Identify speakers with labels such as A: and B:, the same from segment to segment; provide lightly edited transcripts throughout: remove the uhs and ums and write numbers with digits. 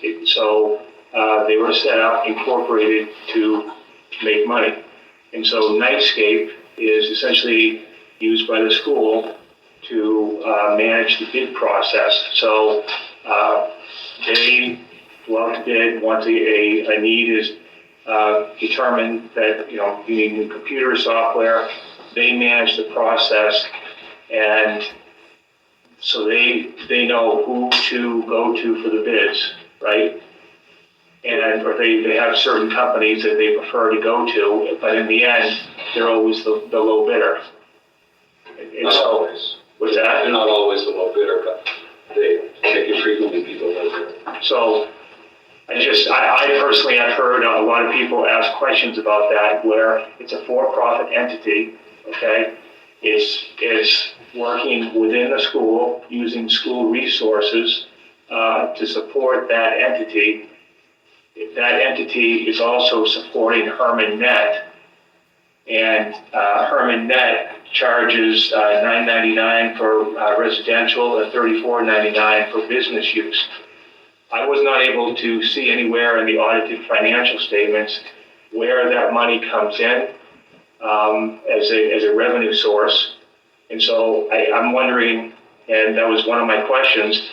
A: They were set up, incorporated to make money. And so Nightscape is essentially used by the school to manage the bid process. So they go out to bid once a need is determined that you need new computer software. They manage the process, and so they know who to go to for the bids, right? Or they have certain companies that they prefer to go to, but in the end, they're always the low bidder.
B: Not always.
A: What's that?
B: They're not always the low bidder, but they can frequently be the low bidder.
A: So I personally have heard a lot of people ask questions about that, where it's a for-profit entity, okay? It's working within the school, using school resources to support that entity. That entity is also supporting Herman Net, and Herman Net charges $9.99 for residential and $34.99 for business use. I was not able to see anywhere in the audited financial statements where that money comes in as a revenue source. And so I'm wondering, and that was one of my questions,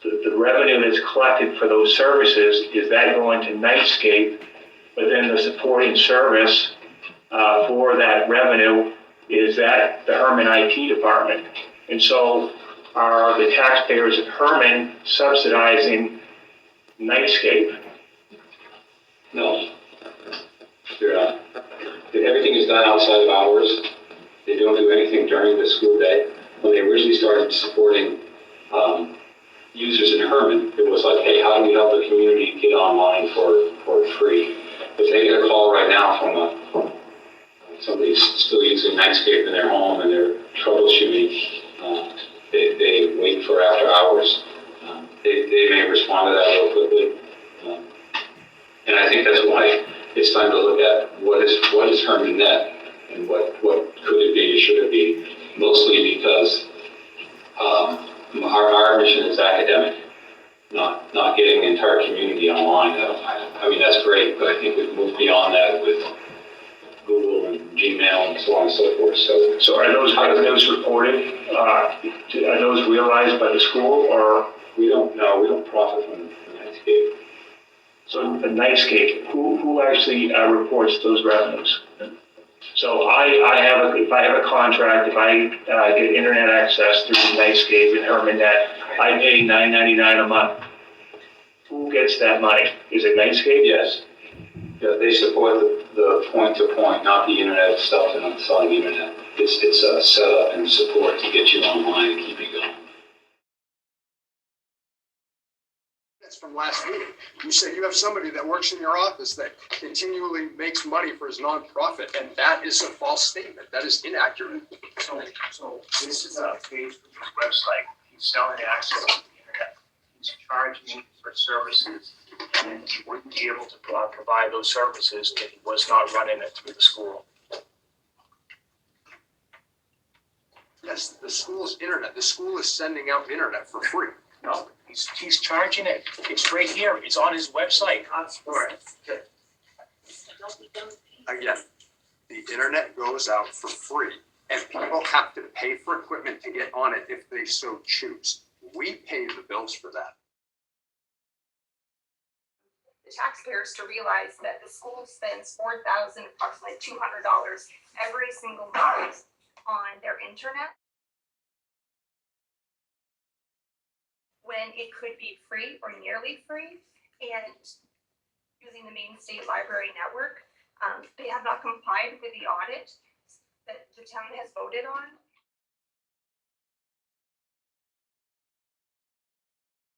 A: the revenue that's collected for those services, is that going to Nightscape, but then the supporting service for that revenue, is that the Herman IT department? And so are the taxpayers at Herman subsidizing Nightscape?
B: No, they're not. Everything is done outside of hours. They don't do anything during the school day. When they originally started supporting users in Herman, it was like, hey, how do we help the community get online for free? If they get a call right now from somebody's still using Nightscape in their home and they're troubleshooting, they wait for after hours. They may respond to that real quickly. And I think that's why it's time to look at what is Herman Net and what could it be, should it be, mostly because our mission is academic, not getting the entire community online. I mean, that's great, but I think we've moved beyond that with Google and Gmail and so on and so forth.
A: So are those revenues reported? Are those realized by the school, or?
B: We don't profit from Nightscape.
A: So the Nightscape, who actually reports those revenues? So if I have a contract, if I get internet access through Nightscape and Herman Net, I pay $9.99 a month. Who gets that money? Is it Nightscape?
B: Yes. Yeah, they support the point-to-point, not the internet itself. They're not selling internet. It's a setup and support to get you online and keep you going.
C: From last week, you said you have somebody that works in your office that continually makes money for his nonprofit, and that is a false statement. That is inaccurate.
A: So this is a page from his website. He's selling access to the internet. He's charging for services, and he wouldn't be able to provide those services if he was not running it through the school.
C: Yes, the school's internet. The school is sending out internet for free.
A: No, he's charging it. It's right here. It's on his website.
C: Okay. Again, the internet goes out for free, and people have to pay for equipment to get on it if they so choose. We pay the bills for that.
D: The taxpayers to realize that the school spends approximately $200 every single month on their internet, when it could be free or nearly free, and using the Maine State Library Network. They have not complied with the audit that the town has voted on,